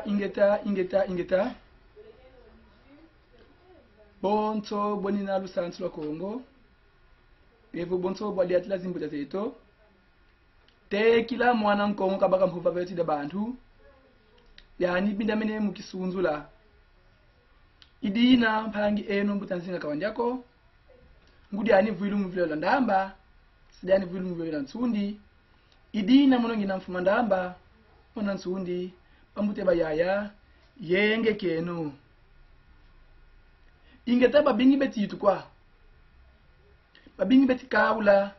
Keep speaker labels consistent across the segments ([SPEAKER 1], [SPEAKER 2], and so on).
[SPEAKER 1] ingeta. Bonto bonina lusantu Congo. Evo bonto bwali atila zimbuta zeto. Te kila mwana nkongo kabaka mhuva veti de bantu. Yani binda mene mukisunzula. Idina mpangi eno mbutanzinga kawandiako. Ngudi ani vuilu mvile la ndamba. Sidani vuilu mvile la nsundi. Idina monongi na mfuma ndamba. Mwana nsundi. Pambute bayaya. Yenge keno. Ingeta babingi beti itu kwa. Babingi beti kaula.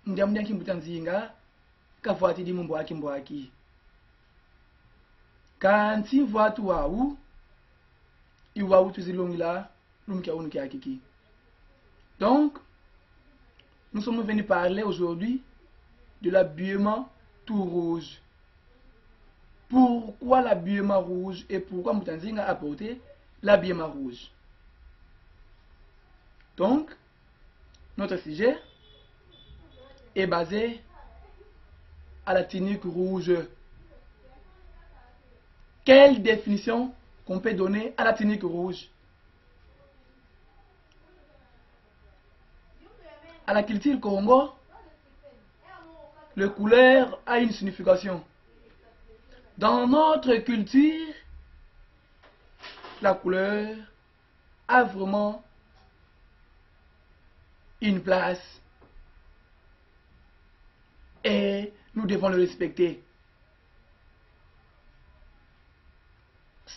[SPEAKER 1] Ndiamudia kimbutanzinga. Kafuati di mbwaki. Kanti voatu wau. Iwaou tuzilongila. Lumkia unukia kiki. Donc, nous sommes venus parler aujourd'hui de l'habillement tout rouge. Pourquoi l'habillement rouge et pourquoi Mbutanzinga a apporté l'habillement rouge. Donc, notre sujet est basé à la tunique rouge. Quelle définition qu'on peut donner à la tunique rouge? À la culture Congo, le couleur a une signification. Dans notre culture, la couleur a vraiment une place et nous devons le respecter.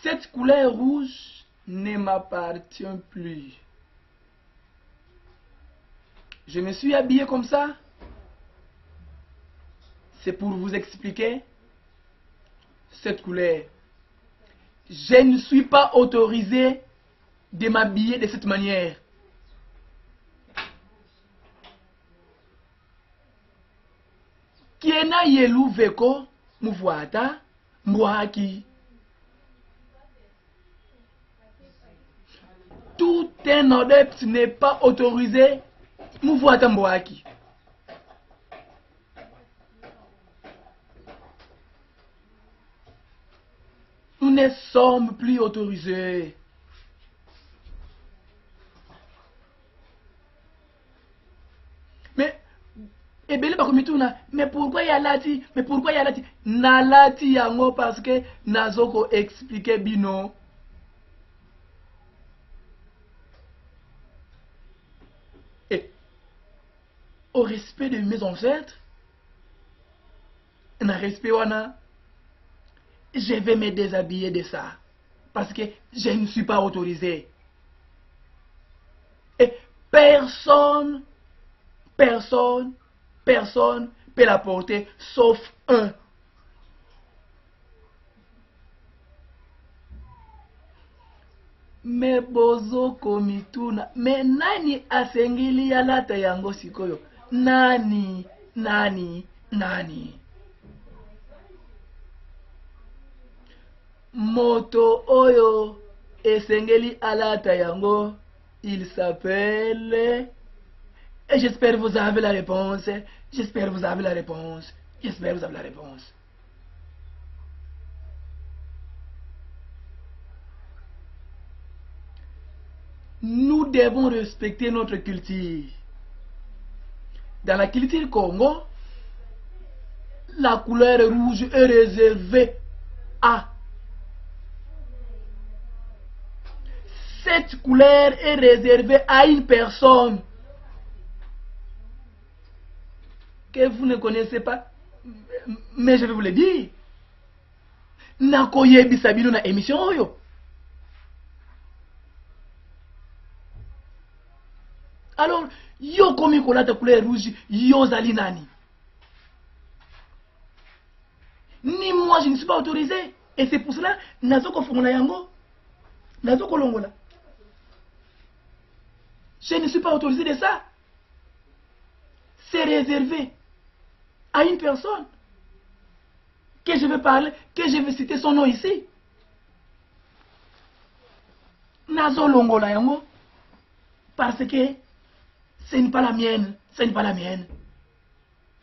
[SPEAKER 1] Cette couleur rouge ne m'appartient plus. Je me suis habillé comme ça. C'est pour vous expliquer cette couleur. Je ne suis pas autorisé de m'habiller de cette manière. Kiena yelu veko muvuata mwaki. Tout un adepte n'est pas autorisé muvuata mwaki. Nous ne sommes plus autorisés. Mais, mais pourquoi il y a lati? Mais pourquoi il y a lati? Na lati yango parce que nazoko expliquer bino. Et, au respect de mes ancêtres, na respect wana, je vais me déshabiller de ça. Parce que je ne suis pas autorisé. Et personne peut la porter sauf un. Me bozo komituna. Me nani asengili ya lata yango sikoyo? Nani. Moto oyo esengeli alata yango, il s'appelle... Et j'espère vous avez la réponse. Nous devons respecter notre culture. Dans la culture Congo, la couleur rouge est réservée à... Cette couleur est réservée à une personne que vous ne connaissez pas, mais je vais vous le dire. Nakoye bisabino na émission oyo. Alors, yo komi kolata couleur rouge, yo zali nani? Ni moi je ne suis pas autorisé. Et c'est pour cela, nazoko fongola yango, nazoko longola. Je ne suis pas autorisé de ça. C'est réservé à une personne que je vais parler, que je vais citer son nom ici. Nazo longola yango. Parce que ce n'est pas la mienne.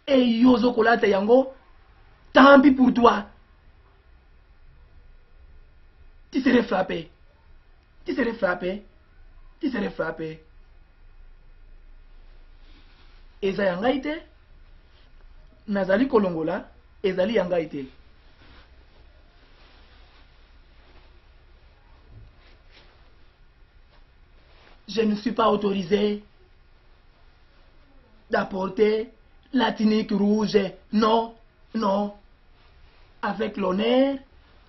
[SPEAKER 1] Et yozo kolata yango. Tant pis pour toi. tu serais frappé. Tu serais frappé. Tu serais frappé. Eza yangaite. Nazali kolongola. Ezali yangaite. Je ne suis pas autorisé d'apporter la tunique rouge. Non, non. Avec l'honneur,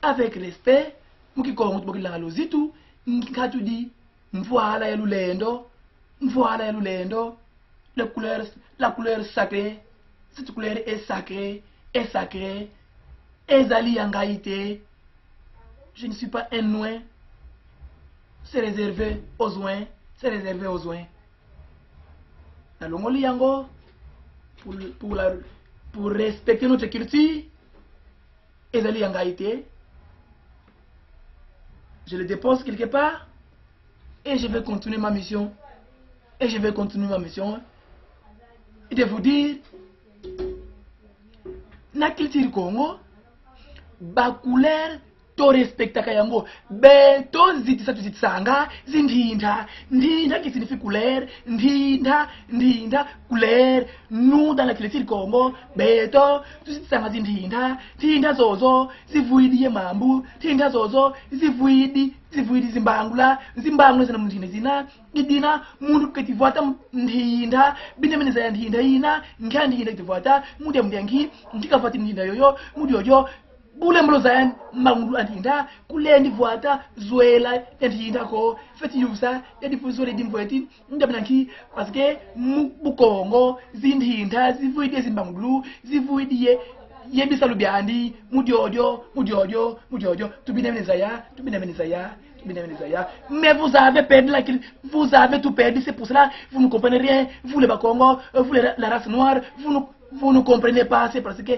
[SPEAKER 1] avec respect, mukikomo tubokilanga lozitu, nkatu di, mvoala ya lulendo, mvoala ya lulendo, la couleur sacrée, cette couleur est sacrée, ezali yangaite. Je ne suis pas un noin, c'est réservé aux oins, c'est réservé aux oins. La longoli yango, pour respecter notre culture, ezali yangaite. Je le dépose quelque part et je vais continuer ma mission. Et je vais continuer ma mission. Et de vous dire, na culture Congo, ba couleur to respecta kayango, be to zitisa tuzitsanga, zindinda, ndinda qui signifie couleur, ndinda, couleur, nous dans la culture Congo, be to tuzitsanga zindinda, tinda zozo, zivuidi ye mambu, tinda zozo, zivuidi zimbangula zina mundinda zina, idina mundu ketivuata ndinda, binemene za ndinda ina, nkandi ndinda ketivuata, mudyangi, nkikavati ndinda yoyo, mudi yoyo, bule mlozayan mangu antinda kulendi voata zuela antinda ko feti yusa yadi fuzole dimvoeti ndabnanki parce que bukongo zindinda zivuidi zimbangulu zivuidi ye bisalu byandi mudiodio tubinemenezaya mais vous avez perdu vous avez tout perdu, c'est pour cela vous ne comprenez rien, vous les Bakongo, vous la race noire, vous ne comprenez pas, c'est parce que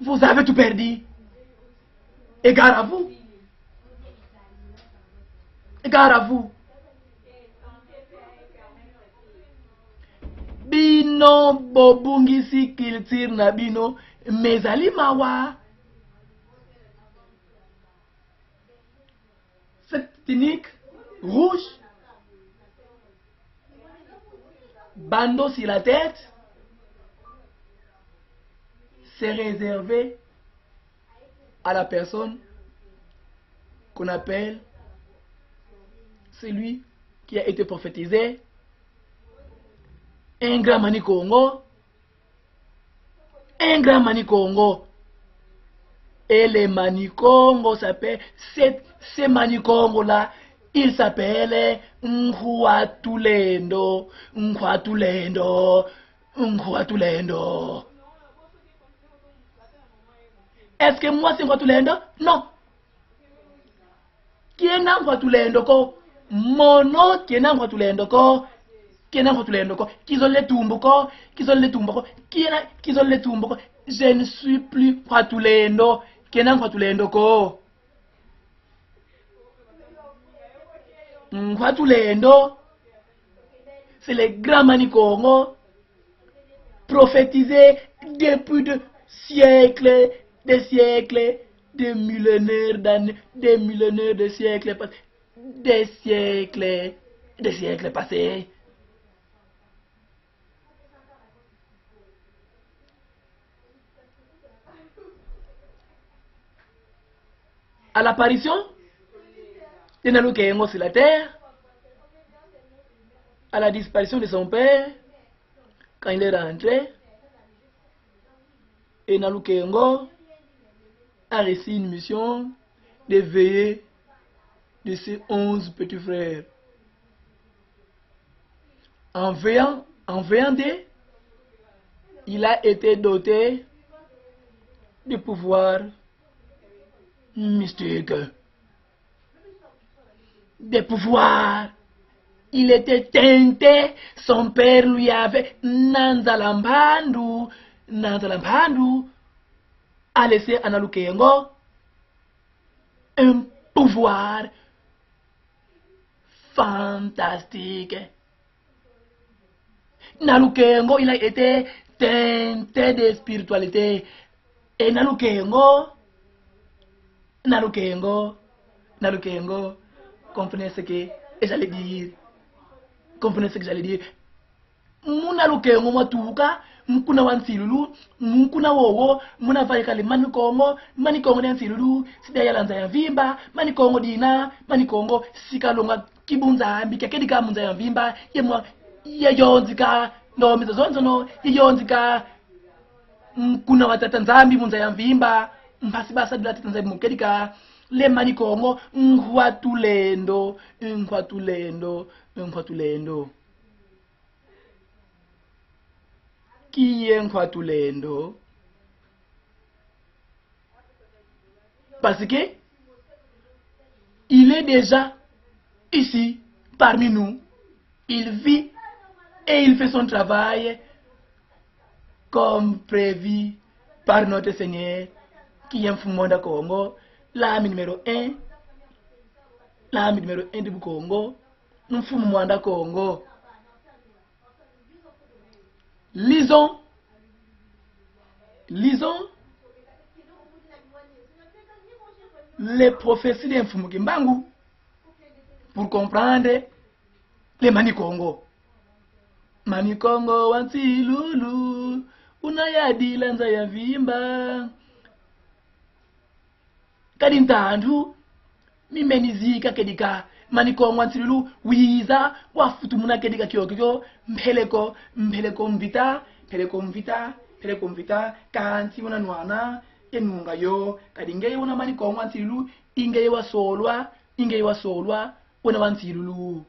[SPEAKER 1] vous avez tout perdu. Égard à vous. Égard à vous. Bino bobungisi kiltir na bino mezali mawa. Cette tunique rouge, bandeau sur la tête, c'est réservé à la personne qu'on appelle celui qui a été prophétisé, un grand Manikongo, et les Manikongo s'appellent, ces Manikongo là, il s'appelle Nkwatulendo. Est-ce que moi c'est Nkwatulendo? Non. Qui est Nkwatulendo ko? Mono qui est Nkwatulendo ko? Qui est Nkwatulendo ko? Qui sont les tumbes ko? Qui sont les tumbes ko? Je ne suis plus Nkwatulendo. Qui est Nkwatulendo ko? Nkwatulendo, c'est les grands Manikongo prophétisés depuis des siècles, des millénaires d'années, des millénaires de siècles passés, des siècles passés. À l'apparition de Nalukengo sur la terre, à la disparition de son père, quand il est rentré, et Nalukengo a reçu une mission de veiller de ses 11 petits frères. En veillant d'eux, il a été doté de pouvoirs mystiques. Des pouvoirs. Il était teinté, son père lui avait Nanzalambandu a laissé à Nalukengo un pouvoir fantastique. Nalukengo, il a été teinté de spiritualité. Et Nalukengo na lukengo. Comprenez ce que j'allais dire. Comprenez ce que j'allais dire. Muna lukengo matuka, mkuna wansilulu, mkuna wowo, muna vaikale mani kongo den silulu, sida yalanza ya vimba, mani kongo dina, mani kongo sikalonga kibunza ambike kedika munza ya vimba, yemwa yeyonzika, no mizazonzo no, yeyonzika, mkuna watata nzambi munza ya vimba, mpasi basa dula tata nzambi mkedika, le mani kongo, ngwatulendo. Qui est Nkwatulendo? Parce que il est déjà ici parmi nous. Il vit et il fait son travail comme prévu par notre Seigneur qui est Mfumonda Congo, l'âme numéro 1. L'âme numéro 1 du Congo, Mfumonda Congo. Lisons les prophéties d'Infumukimbangu pour comprendre les Manikongo. Manikongo wansilulu unayadila nza ya vimba kadintandu mimenizika kedika Manikongo wansilulu wiza wafutumuna kedika kyokyo mpeleko mvita kansi wana nwana enunga yo kadinge wana Manikongo wansilulu inge wasolwa wana wansilulu.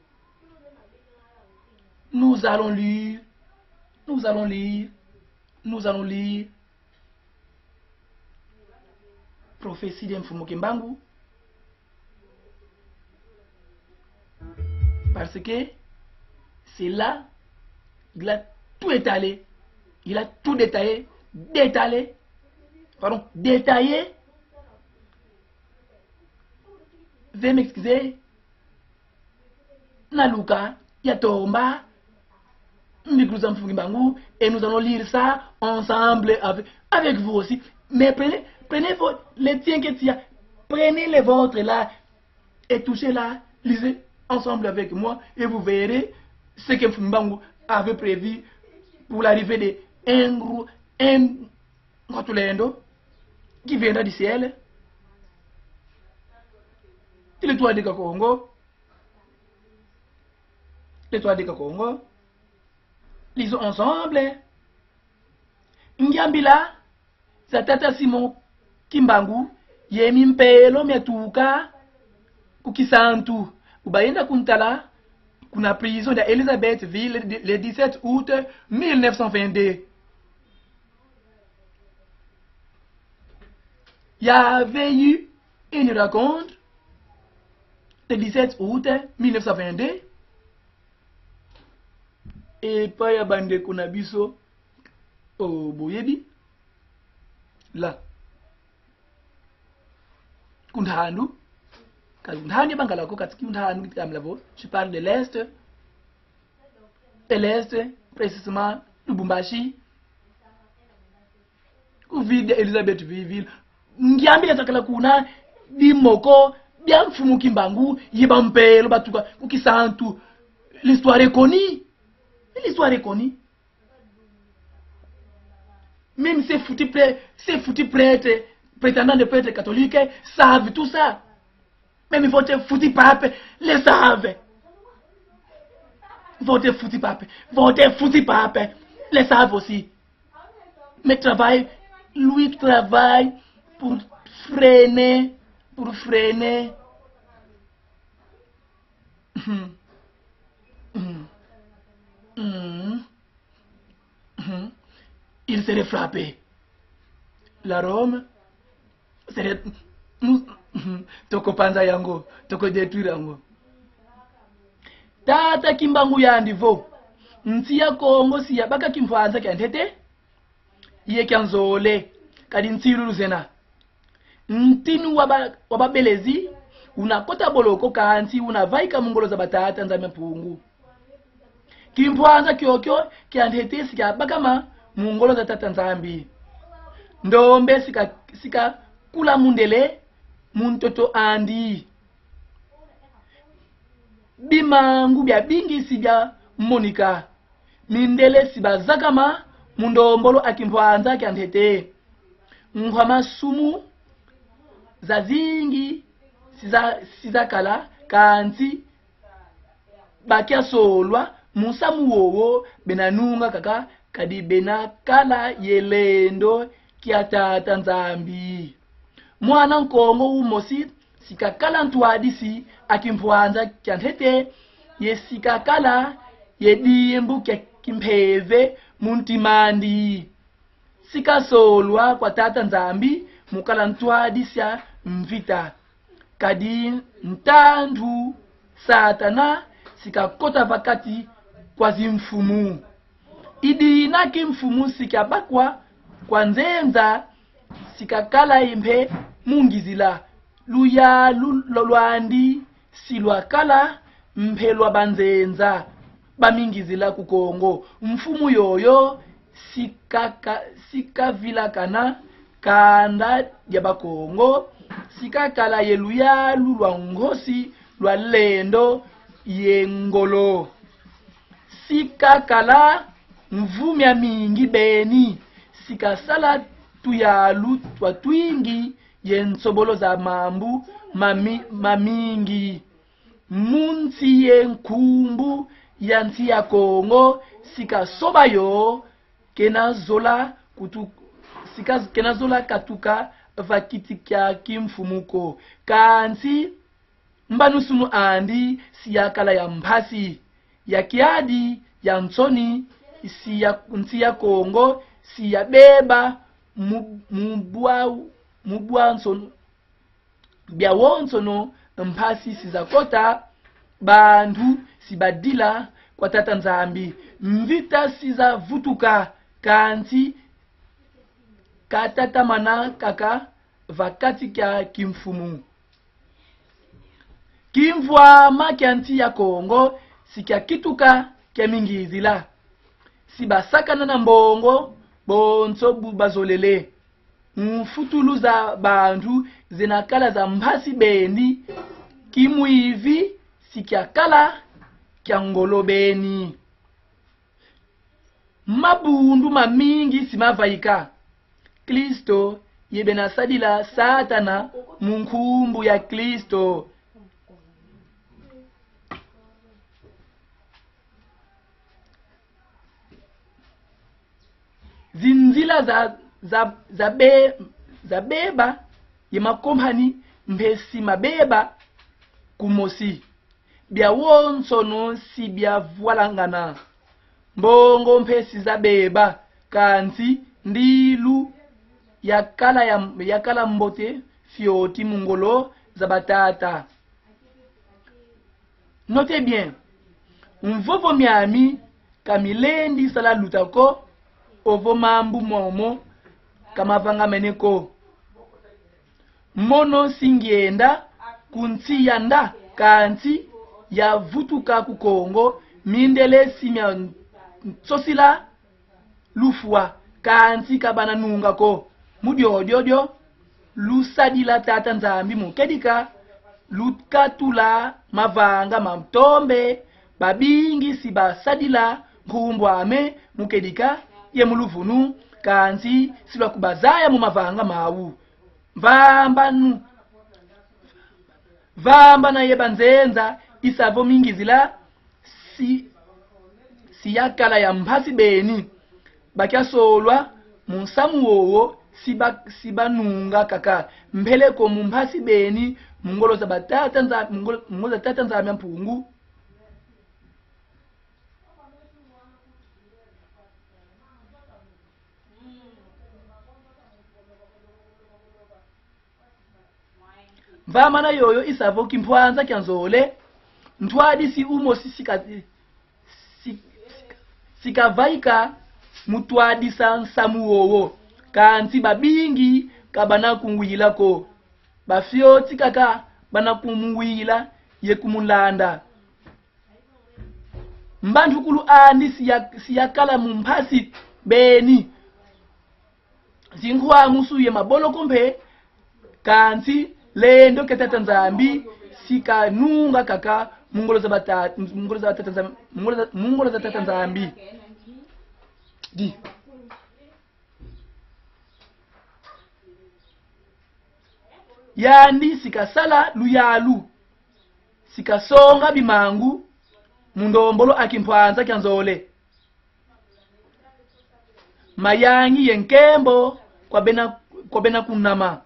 [SPEAKER 1] Nous allons lire prophétie d'Infumukimbangu parce que c'est là il a tout étalé, il a tout détaillé. Veuillez m'excuser. Naluka Yatomba et nous allons lire ça ensemble avec vous aussi. Mais prenez les tiens que tu as, prenez les vôtres là et touchez là, lisez ensemble avec moi et vous verrez ce que Mfumbangu avait prévu pour l'arrivée de Nkwatulendo qui viendra du ciel. L'étoile de Congo. Lisons ensemble. Ngiambila Zatata Simon Kimbangu yemi mpelo metuka kukisantu ubaenda kuntala kuna prison de Elisabethville le 17 août 1922. Il y avait eu une rencontre le 17 août 1922 et pas ya bande kuna biso au boyebi là kundandu kundani bangalako katiki kundandu kitamlavo. Je parle de l'est précisément Lubumbashi uvide Elisabethville ngiambile takala kuna bimoko bien Mfumukimbangu yibampelo batuka kukisantu. L'histoire est connue. Même ces foutus prêtres, prétendants de prêtres catholiques, savent tout ça. Même votre foutu pape les savent. Votre foutu pape les savent aussi. Mais lui travaille pour freiner. Il serait frappé. La Rome serait toko panza yango, toko détruire yango. Tata Kimbangu ya ndivo. Ntia Kongo siya baka kimfanza kyantete. Iye kyanzole kadi ntsilu zena. Ntinu wababelezi unakota boloko kansi unavaika mungolo za batata nzame pungu. Kimfanza kyokyo kyantete siya bakama mungolo za tata nzambi. Ndombe sika kula mundele muntoto andi bimangu bya bingi sibya monika mindele sibazakama mundombolo akimpwanza kyantete nkhwama sumu za zingi sizakala kanti bakyasolwa musamu wowo benanunga kaka kadi benakala yelendo kyatata nzambi mwana nkongo umosi sikakala ntwadisi akimpwanza kyantete yesikakala yedimbu kyakimpheve muntimandi sikasolwa kwa tata nzambi mukala ntwadisya mvita kadi ntanthu satana sikakota vakati kwa zimfumu idina kimfumu sikabakwa kwa nzenza sikakala imphe mungizila luya lolwandi silwakala mphelwa banzenza bamingizila kukongo mfumu yoyo sikavilakana kanda ya bakongo sikakala yeluya lulwa ngosi lwa lendo yengolo sikakala mvumya mingi beni sikasala tuyalu twa twingi yensobolo za mambu mamingi munsi yenkumbu yansi ya Kongo sikasoba yo kenazola katuka vakiti kya kimfumuko kansi mbanusunu andi siyakala ya mphasi ya kiadi ya ntsoni nsi ya Kongo siyabeba mubwa nsono bya wonsono mphasi sizakota bandu sibadila kwa tata nzambi mvita sizavutuka kanti katata mana kaka vakati kya kimfumu kimvwa makyanti ya Kongo sikya kituka kya mingizila sibasakana na mbongo bonso bubazolele mfutulu za bandu zinakala za mphasi bendi kimuivi sikyakala kya ngolo beni mabundu mamingi simavaika Kristo yebenasadila satana munkumbu ya Kristo zinzila za beba yemakomhani mbesi mabeba kumosi bya wonsono si bya vualangana mbongo mpesi za beba kanti ndilu yakala mbote fioti mungolo za batata. Notez bien, mvovo miami kamilendi sala lutako ovo mambu momo kamavanga meneko mono singienda kunti yanda kanti ya vutuka ku Kongo mindele simya sosila lufwa kanti kabana nunga ko mudiodiodio lusadila tata nzambi mukedika lukatula mavanga mamtombe babingi sibasadila nkumbwame mukedika ye muluvunu kanti silwa kubazaya mu mavanga mawu vamba na yebanzenza isavo mingizila siyakala ya mphasi beni bakyasolwa munsamu wowo sibanunga kaka mpeleko mumphasi beni mungolo za batata mungolo za tata nzamya mpungu vama na yoyo isavo kimpwanza kyanzole ntwadi si umo sikavaika mutwadi sansamu wowo kanti babingi kabana kungwilako bafyoti kaka bana kumwila ye kumulanda mbantu kulu andi siyakala mumphasi beni zingwa musu ye mabolo kumpe kanti lendo ketata nzambi sikanunga kaka mungolo za tata nzambi di yani sikasala luyalu sikasonga bimangu mundombolo akimpwanza kyanzole mayangi yenkembo kwa bena kunama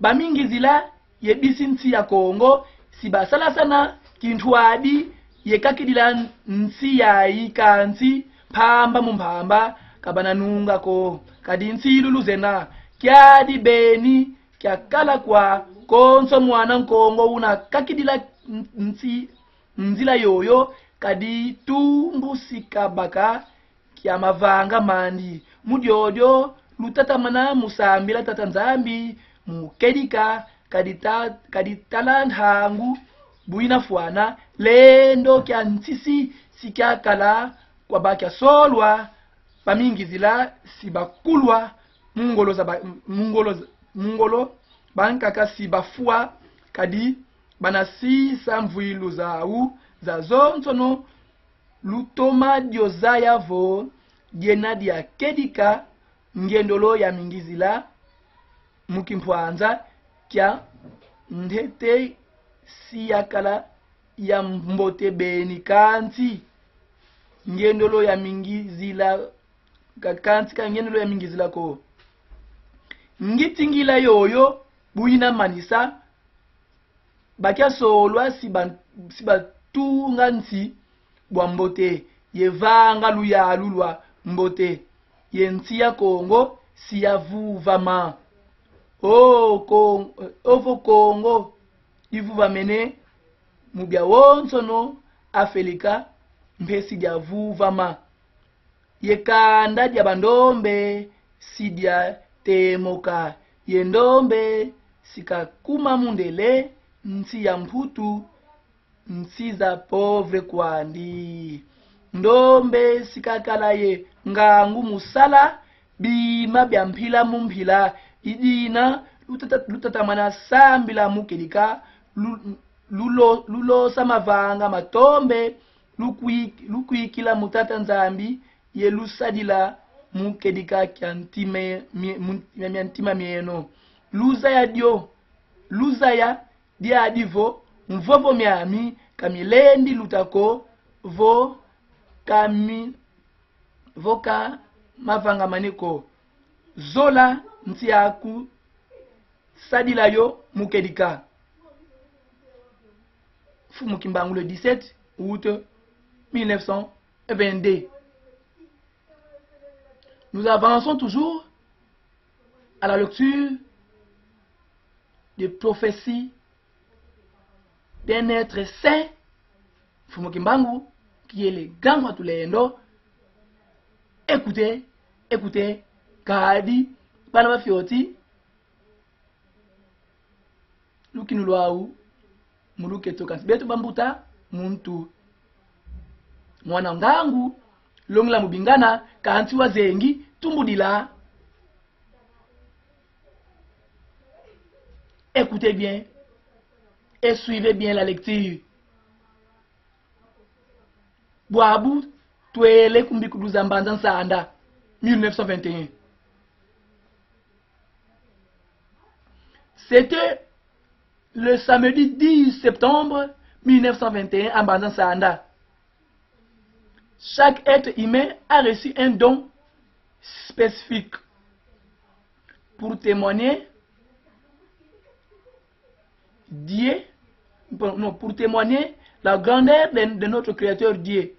[SPEAKER 1] bamingizila yebisi nsi ya Kongo sibasala sana kintwadi yekakidila nsi ya ikansi pamba mumpamba kabana nunga ko kadi nsi luluzena kyadi beni kyakala kwa konso mwana Kongo una kakidila nsi nzila yoyo kadi tumbu sikabaka kya mavanga mandi mudyodio lutatamana musambila tata nzambi mukedika kadi talanhangu buina fuana lendo kya nsisi sikyakala kwa bakya solwa pamingizila sibakulwa mungolo bankaka sibafua kadi banasisa mvuilu zau za zonsono lutoma diozaya vo diena dia kedika ngendolo ya mingizila mukimpwanza kya ndete siyakala ya mbote beni kanti ngendolo ya mingizila kanti ka ngendolo ya mingizila ko ngitingila yoyo buina manisa bakya solwa sibatunga nsi bwa mbote yevanga luyalu lwa mbote yensi ya Kongo siyavuvama ovo Kongo ivuvamene mubya wonsono Afrika mpesi dia vuvama yekanda dia bandombe sidia temoka yendombe sikakuma mundele nsi ya mputu nsi za povre kwandi ndombe sikakala ye ngangu musala bima bya mpila mumpila idina lutatamana sambila mukedika lulo samavanga matombe lukwikila mutata nzambi yelusadila mukedika kya ntima mieno luzaya dia divo mvovo miami kamilendi lutako voka mavanga maneko zola ntiaku sadila yo mukedika Fumukimbangu le 17 août 1922. Nous avançons toujours à la lecture des prophéties d'un être saint, Fumukimbangu, qui est le grand Watulendo. Écoutez, Kadi, Panama Fioti, Lukinuluau, Muluketo Kansbetu Bambuta, Muntu. Mwana ngangu, Longla Mubingana, Kantiwa Zengi, Tumbudila. Écoutez bien et suivez bien la lecture. Boabu, Tuele Kumbikudu Zambanzan Sanda, 1921. C'était le samedi 10 septembre 1921 à Banzan Sanda. Chaque être humain a reçu un don spécifique pour témoigner pour témoigner la grandeur de notre Créateur Dieu.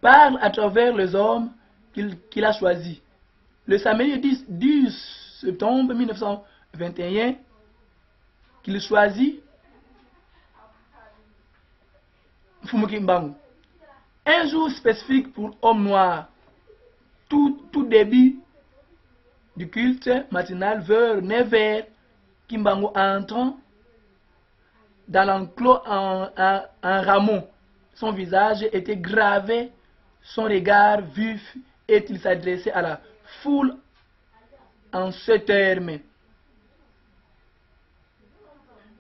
[SPEAKER 1] Parle à travers les hommes qu'il a choisis. Le samedi 10 septembre 1921, qu'il choisit Fumukimbangu. Un jour spécifique pour hommes noirs. Tout début du culte matinal vers 9h, Kimbangu entrant dans l'enclos en rameau. Son visage était gravé, son regard vif, et il s'adressait à la foule en ce terme.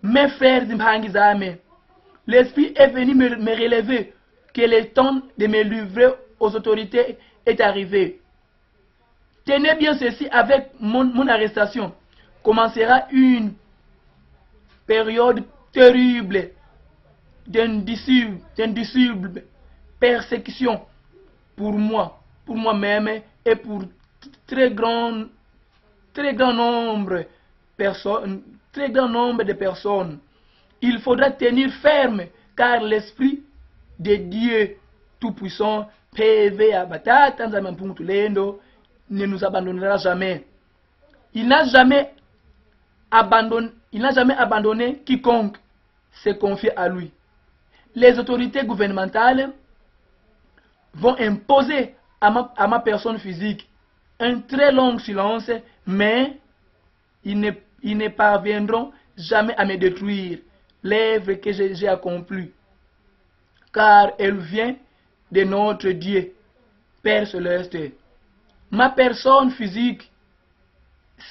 [SPEAKER 1] Mes frères d'Imbangizame, L'Esprit est venu me relever, que le temps de me livrer aux autorités est arrivé. Tenez bien ceci, avec mon arrestation commencera une période terrible d'indicible persécution pour moi-même et pour très grand nombre de personnes. Il faudra tenir ferme, car l'Esprit de Dieu Tout-Puissant, ne nous abandonnera jamais. Il n'a jamais abandonné quiconque se confie à lui. Les autorités gouvernementales vont imposer à ma personne physique un très long silence, mais ils ne parviendront jamais à me détruire l'œuvre que j'ai accomplie, car elle vient de notre Dieu, Père Céleste. Ma personne physique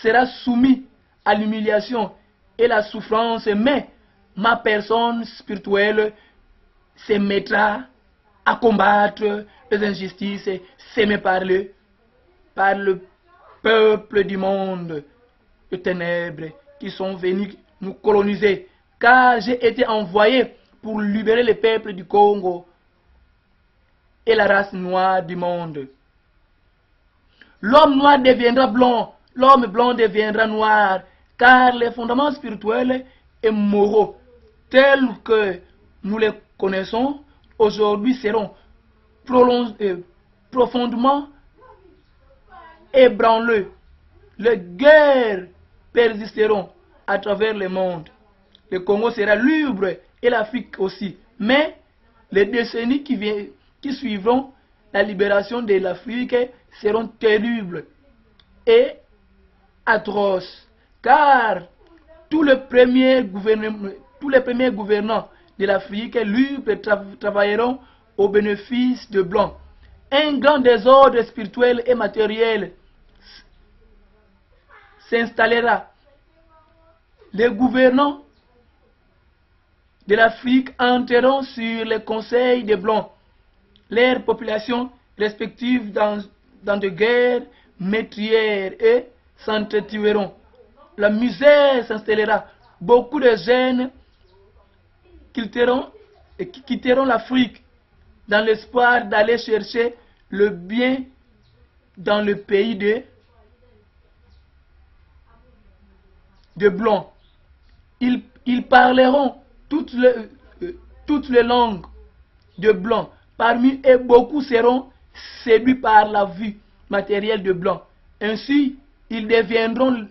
[SPEAKER 1] sera soumise à l'humiliation et la souffrance, mais ma personne spirituelle se mettra à combattre les injustices sémées par le peuple du monde de ténèbres qui sont venus nous coloniser, car j'ai été envoyé pour libérer le peuple du Congo et la race noire du monde. L'homme noir deviendra blanc, l'homme blanc deviendra noir, car les fondements spirituels et moraux tels que nous les connaissons aujourd'hui seront profondément ébranlés. Les guerres persisteront à travers le monde. Le Congo sera libre et l'Afrique aussi. Mais les décennies qui suivront la libération de l'Afrique seront terribles et atroces, car tous les premiers gouvernants de l'Afrique libres travailleront au bénéfice de Blancs. Un grand désordre spirituel et matériel s'installera. Les gouvernants de l'Afrique entreront sur les conseils des Blancs. Leurs populations respectives dans de guerres meurtrières et s'entretueront. La misère s'installera. Beaucoup de jeunes quitteront l'Afrique dans l'espoir d'aller chercher le bien dans le pays de Blancs. Ils parleront toutes les langues de Blancs. Parmi eux, beaucoup seront séduits par la vie matérielle de Blancs. Ainsi, ils deviendront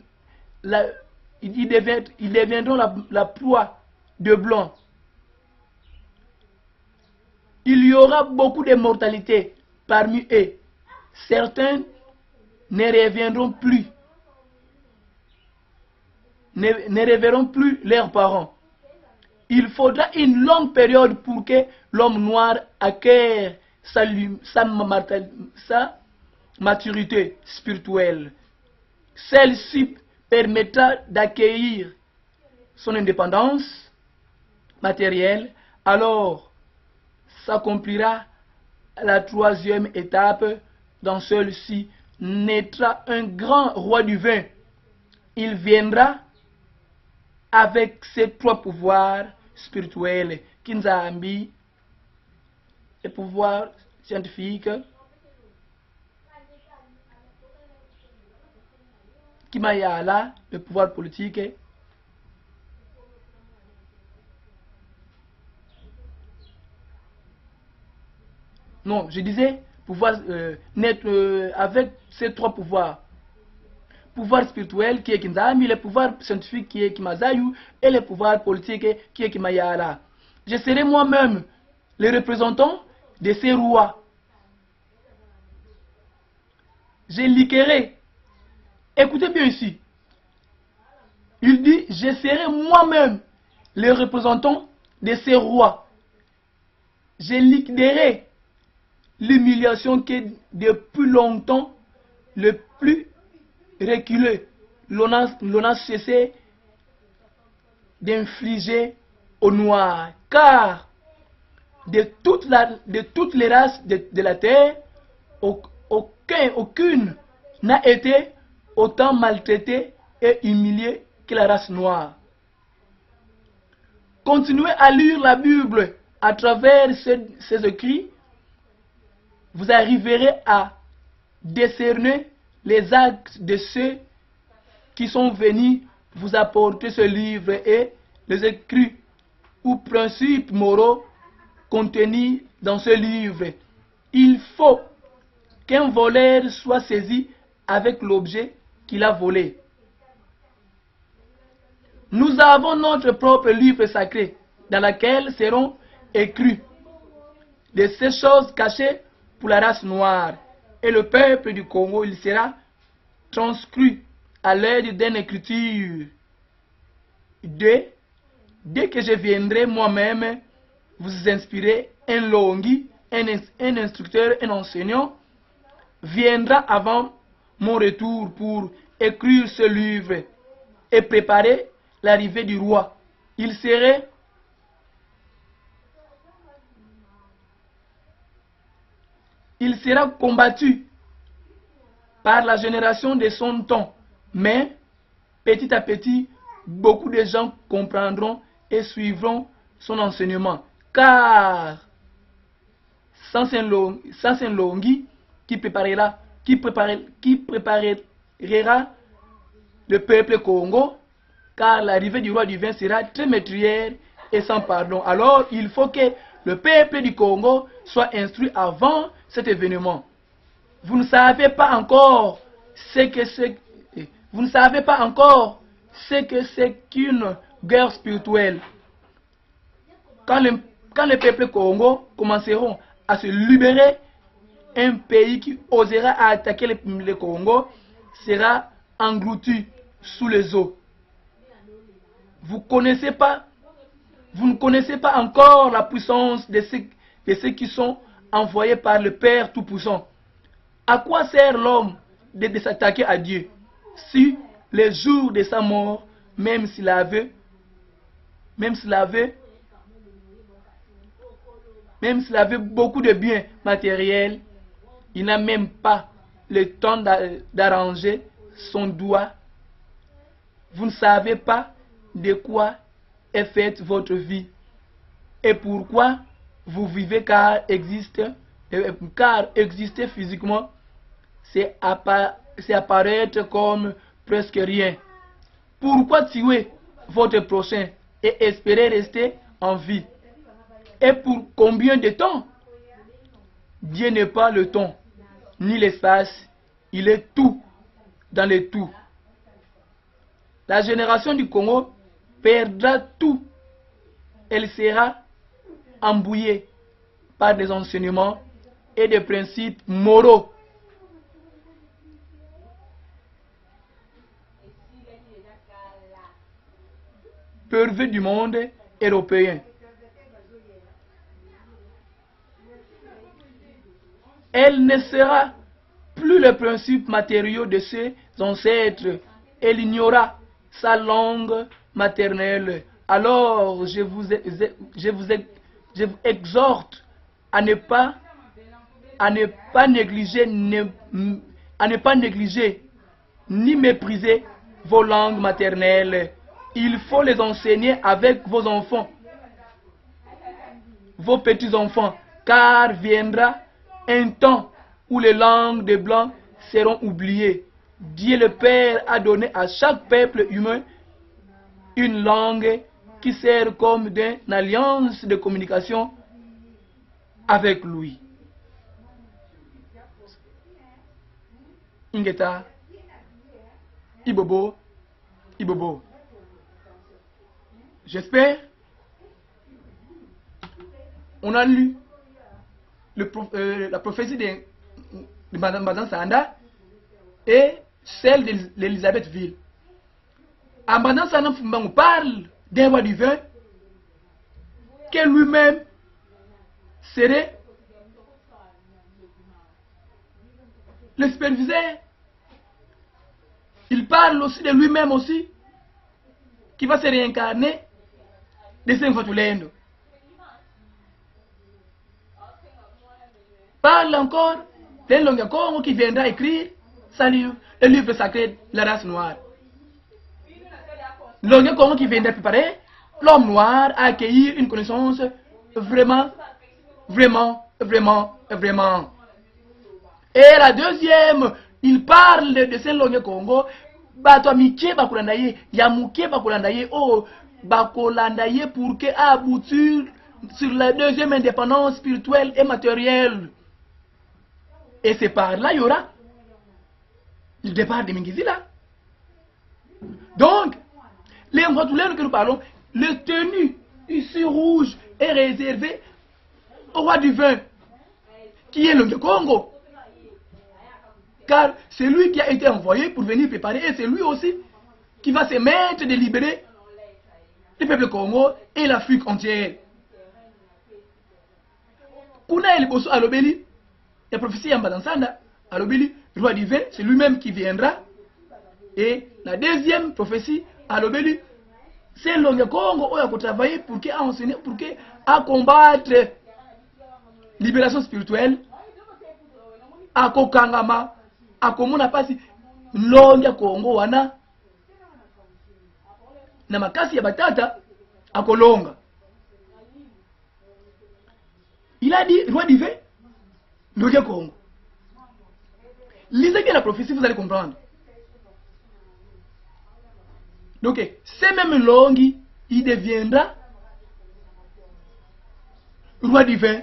[SPEAKER 1] la proie de Blancs. Il y aura beaucoup de mortalité parmi eux. Certains ne reviendront plus, ne reverront plus leurs parents. Il faudra une longue période pour que l'homme noir acquiert sa maturité spirituelle. Celle-ci permettra d'accueillir son indépendance matérielle. Alors s'accomplira la troisième étape. Dans celle-ci naîtra un grand roi du vin. Il viendra avec ses trois pouvoirs spirituels, Kinzambi, les pouvoirs scientifiques, Kimayala, le pouvoir politique, non, je disais pouvoir naître avec ces trois pouvoirs. Pouvoir spirituel qui est Kinzami, le pouvoir scientifique qui est Kimazayu et le pouvoir politique qui est Kimayala. Je serai moi-même le représentant de ces rois. Je liquerai. Écoutez bien ici. Il dit, je serai moi-même le représentant de ces rois. Je liquiderai l'humiliation qui depuis longtemps le plus reculé, l'on a cessé d'infliger aux Noirs, car de toutes les races de la terre, aucune n'a été autant maltraitée et humiliée que la race noire. Continuez à lire la Bible à travers ces écrits. Vous arriverez à décerner les actes de ceux qui sont venus vous apporter ce livre et les écrits ou principes moraux contenus dans ce livre. Il faut qu'un voleur soit saisi avec l'objet qu'il a volé. Nous avons notre propre livre sacré dans lequel seront écrits de ces choses cachées pour la race noire. Et le peuple du Congo, il sera transcrit à l'aide d'une écriture. Dès que je viendrai moi-même vous inspirer, un longhi, un instructeur, un enseignant, viendra avant mon retour pour écrire ce livre et préparer l'arrivée du roi. Il sera combattu par la génération de son temps, mais petit à petit, beaucoup de gens comprendront et suivront son enseignement, car sans un longhi qui préparera le peuple Congo, car l'arrivée du roi divin sera très meurtrière et sans pardon. Alors, il faut que le peuple du Congo soit instruit avant cet événement. Vous ne savez pas encore ce que c'est qu'une guerre spirituelle. Quand les peuples Congo commenceront à se libérer, un pays qui osera attaquer le Congo sera englouti sous les eaux. Vous ne connaissez pas encore la puissance de ceux qui sont envoyés par le Père Tout-Puissant. À quoi sert l'homme de s'attaquer à Dieu si le jour de sa mort, même s'il avait beaucoup de biens matériels, il n'a même pas le temps d'arranger son doigt. Vous ne savez pas de quoi est faite votre vie et pourquoi vous vivez, car exister physiquement, c'est apparaître comme presque rien. Pourquoi tuer votre prochain et espérer rester en vie? Et pour combien de temps? Dieu n'est pas le temps, ni l'espace, il est tout dans le tout. La génération du Congo perdra tout. Elle sera embrouillée par des enseignements et des principes moraux. Pervers du monde européen. Elle ne sera plus le principe matériau de ses ancêtres. Elle ignora sa langue maternelle. Alors je vous exhorte à ne pas négliger ni mépriser vos langues maternelles. Il faut les enseigner avec vos enfants, vos petits-enfants, car viendra un temps où les langues des Blancs seront oubliées. Dieu le Père a donné à chaque peuple humain une langue qui sert comme d'une alliance de communication avec lui. Ingeta, Ibobo, Ibobo. J'espère. On a lu la prophétie de Madame Sanda et celle d'Elisabethville. À Madame Sanda on parle d'un roi divin que lui-même serait le superviseur. Il parle aussi de lui-même aussi, qui va se réincarner de 5 Fatulendo. Parle encore d'un Longue Congo qui viendra écrire le livre sacré La race noire. Longue Congo qui viendra préparer l'homme noir à accueillir une connaissance vraiment. Et la deuxième, il parle de Saint-Longue Congo. Bato amike bakolandaye, yamuke bakolandaye, oh bakolandaye pour que aboutir sur la deuxième indépendance spirituelle et matérielle. Et c'est par là il y aura le départ de Mingizila. Donc, les Mfatulendo que nous parlons, le tenue ici rouge est réservé au roi du vin, qui est le Congo. Car c'est lui qui a été envoyé pour venir préparer, et c'est lui aussi qui va se mettre de libérer le peuple Congo et l'Afrique entière. Kuna el bosso alobeli, la prophétie Yambadansanda, alobeli, roi divin, c'est lui-même qui viendra. Et la deuxième prophétie, alobeli, c'est l'Onge Congo qui a travaillé pour qu'il enseigner, pour qu'il a combattre libération spirituelle, à Kokangama, à Komona Pasi, l'Onge Congo wana, na makasi ya batata, à Kolonga. Il a dit, roi divin, l'Onge Congo. Lisez bien la prophétie, vous allez comprendre. Donc, c'est même Longi, il deviendra roi divin.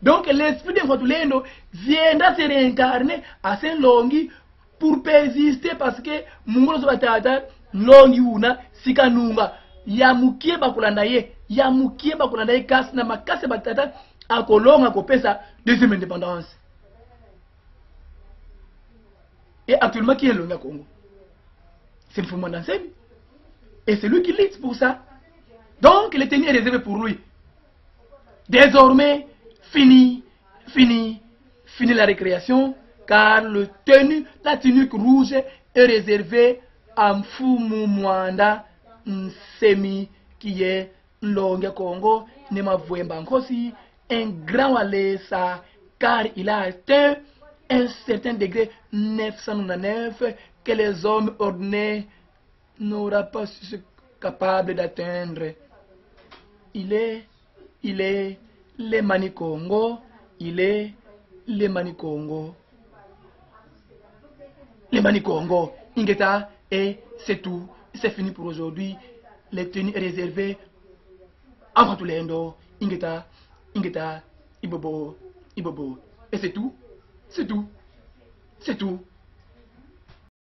[SPEAKER 1] Donc, l'esprit de Mfatulendo viendra se réincarner à Saint-Longi pour persister parce que Mungolo Sobatata, Longi una, Sikanunga, Yamukie Bakulandaye, Kasna Makase Batata, à Kolonga Kopesa, deuxième indépendance. Et actuellement, qui est Longa Congo? C'est le fondement d'enseigne. Et c'est lui qui lutte pour ça. Donc, le tenue est réservé pour lui. Désormais, fini la récréation, car la tunique rouge est réservée à Mfumu Mwanda Nsemi, qui est Longue Congo, Nema Vouemba Nkosi, un grand Walesa, car il a atteint un certain degré 999 que les hommes ordinaires n'aura pas capable d'atteindre. Il est le Manicongo, le Manicongo, Ingeta, et c'est tout, c'est fini pour aujourd'hui. Les tenues réservées à Mfatulendo, Ingeta, Ibobo, et c'est tout.